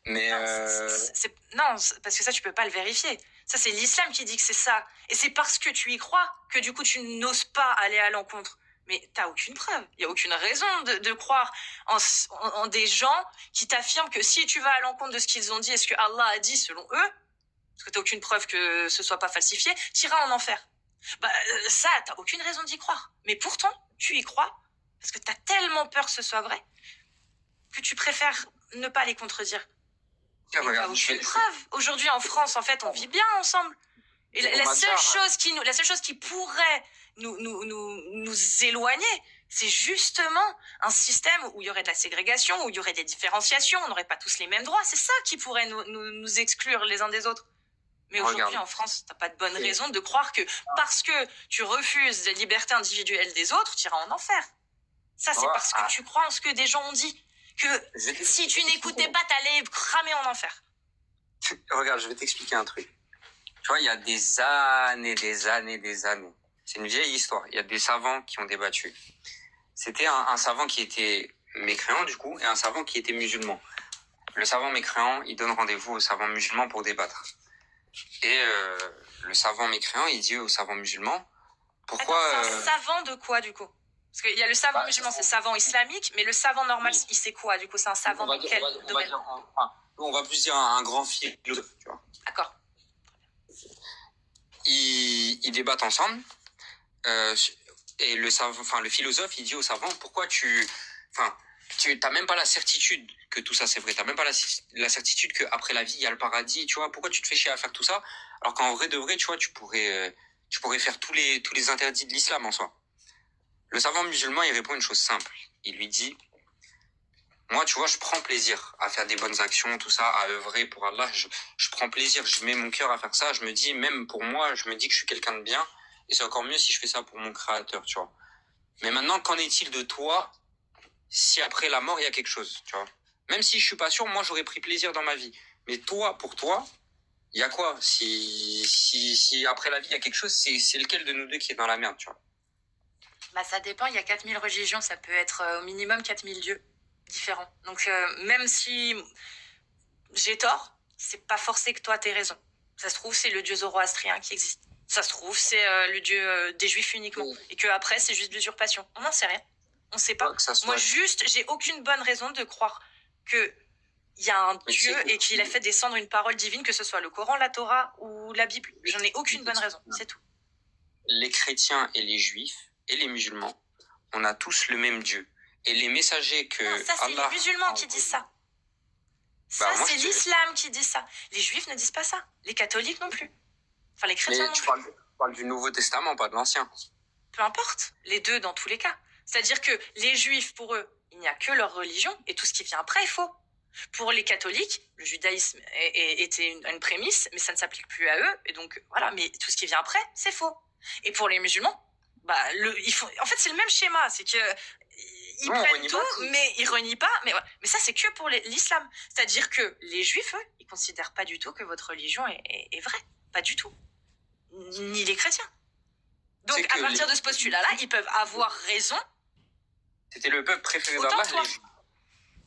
Mais non, parce que ça, tu peux pas le vérifier. Ça, c'est l'islam qui dit que c'est ça. Et c'est parce que tu y crois que du coup, tu n'oses pas aller à l'encontre. Mais t'as aucune preuve. Il y a aucune raison de croire en des gens qui t'affirment que si tu vas à l'encontre de ce qu'ils ont dit et ce que Allah a dit selon eux, parce que t'as aucune preuve que ce soit pas falsifié, t'iras en enfer. Bah, ça, t'as aucune raison d'y croire. Mais pourtant, tu y crois parce que t'as tellement peur que ce soit vrai que tu préfères ne pas les contredire. Mais t'as aucune preuve. Aujourd'hui, en France, en fait, on vit bien ensemble. Et la seule chose qui pourrait nous éloigner, c'est justement un système où il y aurait de la ségrégation, où il y aurait des différenciations, on n'aurait pas tous les mêmes droits. C'est ça qui pourrait nous exclure les uns des autres. Mais aujourd'hui, en France, t'as pas de bonne raison de croire que parce que tu refuses la liberté individuelle des autres, tu iras en enfer. Ça, c'est parce que tu crois en ce que des gens ont dit. Que si tu n'écoutais pas, t'allais cramer en enfer. Regarde, je vais t'expliquer un truc. Tu vois, il y a des années. C'est une vieille histoire. Il y a des savants qui ont débattu. C'était un savant qui était mécréant, du coup, et un savant qui était musulman. Le savant mécréant, il donne rendez-vous au savant musulman pour débattre. Et le savant mécréant, il dit au savant musulman, pourquoi... Attends, c'est un savant de quoi, du coup? Parce qu'il y a le savant musulman, c'est savant islamique, mais le savant normal, il sait quoi? Du coup, c'est un savant dans quel domaine? On va plus dire un grand philosophe, tu vois. D'accord. Ils débattent ensemble. Et le philosophe, il dit au savant, pourquoi tu t'as même pas la certitude que tout ça c'est vrai, t'as même pas la certitude qu'après la vie il y a le paradis, tu vois, pourquoi tu te fais chier à faire tout ça, alors qu'en vrai de vrai, tu vois, tu pourrais faire tous les interdits de l'islam en soi. Le savant musulman, il répond une chose simple, il lui dit, moi, tu vois, je prends plaisir à faire des bonnes actions, tout ça, à œuvrer pour Allah, je prends plaisir, je mets mon cœur à faire ça, je me dis, même pour moi, je me dis que je suis quelqu'un de bien, et c'est encore mieux si je fais ça pour mon créateur, tu vois. Mais maintenant, qu'en est-il de toi, si après la mort, il y a quelque chose, tu vois? Même si je suis pas sûr, moi, j'aurais pris plaisir dans ma vie. Mais toi, pour toi, il y a quoi? Si après la vie, il y a quelque chose, c'est lequel de nous deux qui est dans la merde, tu vois? Bah, ça dépend, il y a 4000 religions, ça peut être au minimum 4000 dieux différents. Donc, même si j'ai tort, c'est pas forcé que toi t'aies raison. Ça se trouve, c'est le dieu zoroastrien qui existe. Ça se trouve, c'est le dieu des juifs uniquement. Et que après, c'est juste de l'usurpation. On n'en sait rien. On sait pas. Moi, juste, j'ai aucune bonne raison de croire que il y a un dieu et qu'il a fait descendre une parole divine, que ce soit le Coran, la Torah ou la Bible. J'en ai aucune bonne raison. C'est tout. Les chrétiens et les juifs et les musulmans, on a tous le même Dieu. Et les messagers que non, ça, c'est les musulmans qui disent ça. Ça, c'est l'islam qui dit ça. Les juifs ne disent pas ça. Les catholiques non plus. Enfin, les chrétiens non plus. Mais tu parles du Nouveau Testament, pas de l'Ancien. Peu importe. Les deux dans tous les cas. C'est-à-dire que les juifs, pour eux, il n'y a que leur religion et tout ce qui vient après est faux. Pour les catholiques, le judaïsme était une prémisse, mais ça ne s'applique plus à eux. Et donc, voilà. Mais tout ce qui vient après, c'est faux. Et pour les musulmans, bah, en fait, c'est le même schéma. C'est que ils prennent tout, mais ils renient pas. Mais ça, c'est que pour l'islam. C'est-à-dire que les juifs, eux, ils considèrent pas du tout que votre religion est vraie. Pas du tout. Ni les chrétiens. Donc, à partir de ce postulat-là, ils peuvent avoir raison. C'était le peuple préféré d'Allah.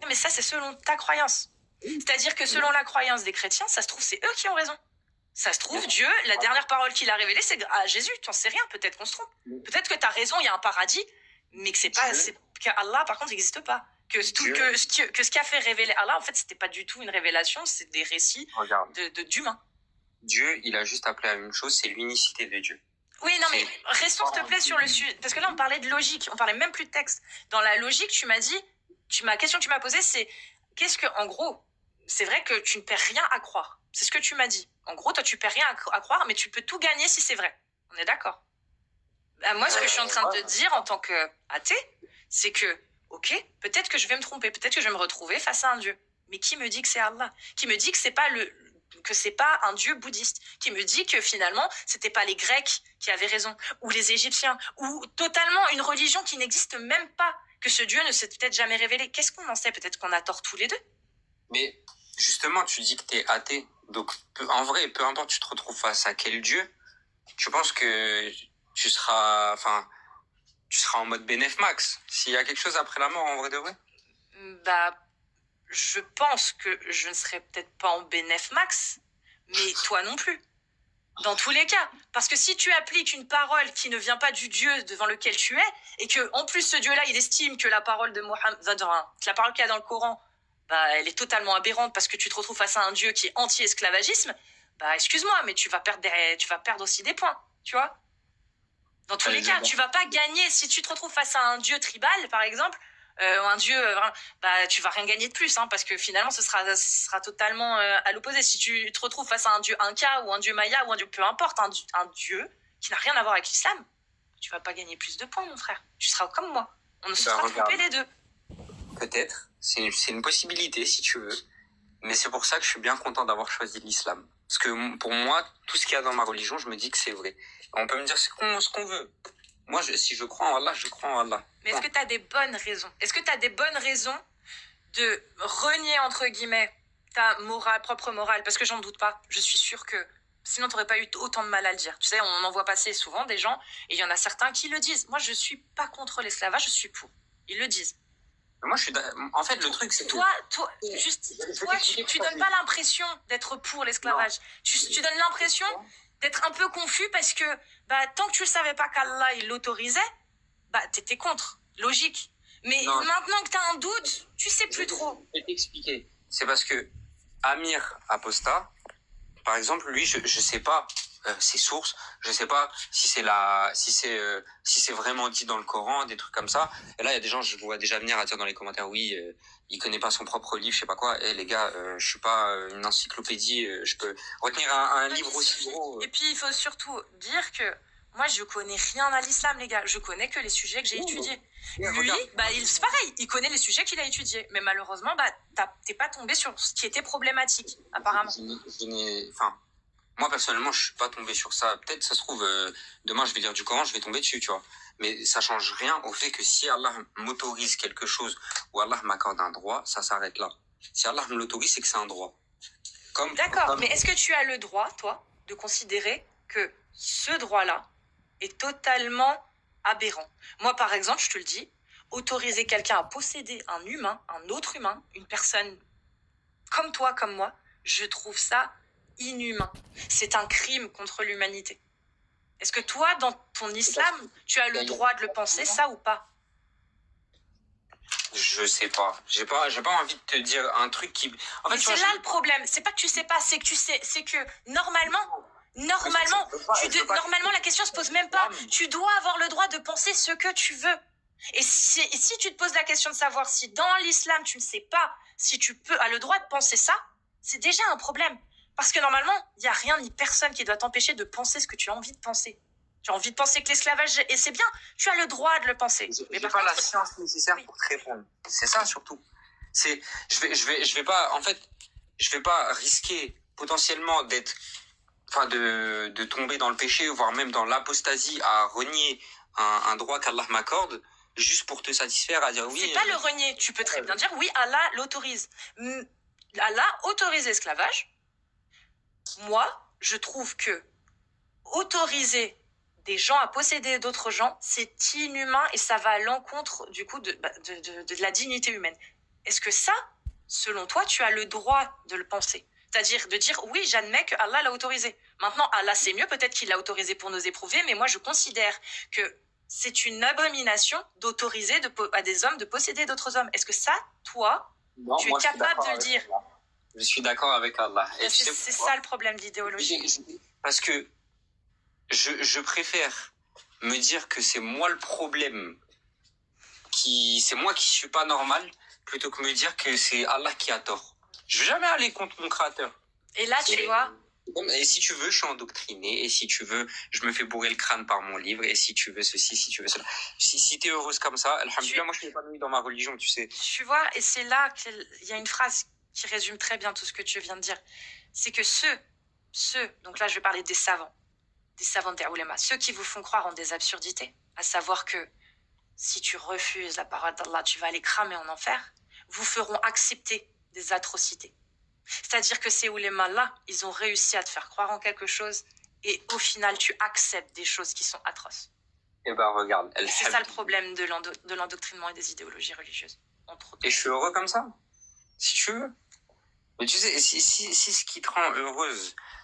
Non, mais ça, c'est selon ta croyance. C'est-à-dire que selon la croyance des chrétiens, ça se trouve, c'est eux qui ont raison. Ça se trouve, Dieu, la dernière parole qu'il a révélée, c'est à Jésus. Tu n'en sais rien, peut-être qu'on se trompe. Peut-être que tu as raison, il y a un paradis, mais que Allah, par contre, n'existe pas. Que ce qu'a fait révéler Allah, en fait, c'était pas du tout une révélation, c'est des récits d'humains. Dieu, il a juste appelé à une chose, c'est l'unicité de Dieu. Oui, non, mais restons, s'il te plaît, sur le sujet. Parce que là, on parlait de logique. On parlait même plus de texte. Dans la logique, tu m'as dit, la question que tu m'as posée, c'est, en gros, c'est vrai que tu ne perds rien à croire. C'est ce que tu m'as dit. En gros, toi, tu perds rien à croire, mais tu peux tout gagner si c'est vrai. On est d'accord? Bah, moi, ce que je suis en train de te dire en tant qu'athée, c'est que, ok, peut-être que je vais me tromper, peut-être que je vais me retrouver face à un dieu. Mais qui me dit que c'est Allah? Qui me dit que c'est pas un dieu bouddhiste? Qui me dit que finalement, c'était pas les Grecs qui avaient raison, ou les Égyptiens, ou totalement une religion qui n'existe même pas, que ce dieu ne s'est peut-être jamais révélé? Qu'est-ce qu'on en sait? Peut-être qu'on a tort tous les deux. Mais justement, tu dis que t'es athée. Donc, en vrai, peu importe tu te retrouves face à quel dieu, tu penses que tu seras en mode bénéf max. S'il y a quelque chose après la mort, en vrai de vrai? Bah, je pense que je ne serais peut-être pas en bénéf max, mais toi non plus. Dans tous les cas. Parce que si tu appliques une parole qui ne vient pas du Dieu devant lequel tu es, et que en plus ce Dieu-là, il estime que la parole de Mohammed, que la parole qu'il y a dans le Coran, bah, elle est totalement aberrante parce que tu te retrouves face à un Dieu qui est anti-esclavagisme, bah, excuse-moi, mais tu vas perdre aussi des points, tu vois. Dans tous les cas, tu vas pas gagner. Si tu te retrouves face à un Dieu tribal, par exemple, un Dieu, bah, tu vas rien gagner de plus, hein, parce que finalement, ce sera totalement à l'opposé. Si tu te retrouves face à un Dieu Inca ou un Dieu Maya ou un Dieu, peu importe, un Dieu qui n'a rien à voir avec l'islam, tu vas pas gagner plus de points, mon frère. Tu seras comme moi. On ne se sera trompé les deux. Peut-être, c'est une possibilité si tu veux, mais c'est pour ça que je suis bien content d'avoir choisi l'islam. Parce que pour moi, tout ce qu'il y a dans ma religion, je me dis que c'est vrai. On peut me dire ce qu'on veut. Moi, si je crois en Allah, je crois en Allah. Mais est-ce que tu as des bonnes raisons? Est-ce que tu as des bonnes raisons de renier, entre guillemets, ta propre morale? Parce que j'en doute pas. Je suis sûre que sinon, tu n'aurais pas eu autant de mal à le dire. Tu sais, on en voit passer souvent des gens, et il y en a certains qui le disent. Moi, je suis pas contre l'esclavage, je suis pour. Ils le disent. Moi, en fait, le truc, c'est toi, tu donnes pas l'impression d'être pour l'esclavage. Tu donnes l'impression d'être un peu confus parce que, bah, tant que tu ne savais pas qu'Allah, il l'autorisait, bah, t'étais contre. Logique. Mais non, maintenant que t'as un doute, tu sais plus trop. Je vais t'expliquer. C'est parce que Amir Aposta, par exemple, lui, je sais pas ses sources, je sais pas si c'est vraiment dit dans le Coran, des trucs comme ça. Et là, il y a des gens, je vois déjà venir à dire dans les commentaires, oui, il connaît pas son propre livre, je sais pas quoi. Et les gars, je suis pas une encyclopédie, je peux retenir un livre aussi gros. Et puis, il faut surtout dire que moi, je connais rien à l'islam, les gars. Je connais que les sujets que j'ai étudiés. Lui, bah, c'est pareil. Il connaît les sujets qu'il a étudiés. Mais malheureusement, bah, t'es pas tombé sur ce qui était problématique, apparemment. Moi, personnellement, je suis pas tombé sur ça. Peut-être, ça se trouve, demain, je vais lire du Coran, je vais tomber dessus, tu vois. Mais ça change rien au fait que si Allah m'autorise quelque chose ou Allah m'accorde un droit, ça s'arrête là. Si Allah me l'autorise, c'est que c'est un droit. D'accord, mais est-ce que tu as le droit, toi, de considérer que ce droit-là est totalement aberrant? Moi, par exemple, je te le dis, autoriser quelqu'un à posséder un humain, un autre humain, une personne comme toi, comme moi, je trouve ça inhumain. C'est un crime contre l'humanité. Est-ce que toi, dans ton islam, tu as le droit de le penser, ça ou pas? Je sais pas. J'ai pas envie de te dire un truc qui. En fait, c'est là le problème. C'est pas que tu sais pas, c'est que tu sais. C'est que normalement, la question se pose même pas. Tu dois avoir le droit de penser ce que tu veux. Et si tu te poses la question de savoir si dans l'islam tu ne sais pas si tu as le droit de penser ça, c'est déjà un problème. Parce que normalement, il n'y a rien ni personne qui doit t'empêcher de penser ce que tu as envie de penser. Tu as envie de penser que l'esclavage, et c'est bien, tu as le droit de le penser. Mais pas la science nécessaire pour te répondre. C'est ça surtout. Je vais pas risquer potentiellement de tomber dans le péché, voire même dans l'apostasie, à renier un droit qu'Allah m'accorde, juste pour te satisfaire, à dire oui. C'est pas le renier. Tu peux très bien dire oui, Allah l'autorise. Allah autorise l'esclavage. Moi, je trouve que autoriser des gens à posséder d'autres gens, c'est inhumain et ça va à l'encontre du coup de la dignité humaine. Est-ce que ça, selon toi, tu as le droit de le penser? C'est-à-dire de dire oui, j'admets que Allah l'a autorisé. Maintenant, Allah c'est mieux, peut-être qu'il l'a autorisé pour nous éprouver, mais moi je considère que c'est une abomination d'autoriser à des hommes de posséder d'autres hommes. Est-ce que ça, toi, non, tu es capable de le dire? Je suis d'accord avec Allah. C'est ça le problème de l'idéologie. Parce que je préfère me dire que c'est moi le problème, c'est moi qui suis pas normal, plutôt que me dire que c'est Allah qui a tort. Je vais jamais aller contre mon créateur. Et là, tu vois. Et si tu veux, je suis endoctriné. Et si tu veux, je me fais bourrer le crâne par mon livre. Et si tu veux ceci, si tu veux cela. Si t'es heureuse comme ça, alhamdoulilah, moi je suis épanouie dans ma religion, tu sais. Tu vois, et c'est là qu'il y a une phrase qui résume très bien tout ce que tu viens de dire. C'est que donc là je vais parler des savants des ulama, ceux qui vous font croire en des absurdités, à savoir que si tu refuses la parole d'Allah, tu vas aller cramer en enfer, vous feront accepter des atrocités. C'est-à-dire que ces ulémas-là, ils ont réussi à te faire croire en quelque chose et au final, tu acceptes des choses qui sont atroces. Et ben regarde. C'est ça le problème de l'endoctrinement et des idéologies religieuses. Et je suis heureux comme ça. si tu veux. Mais tu sais, si ce qui te rend heureuse,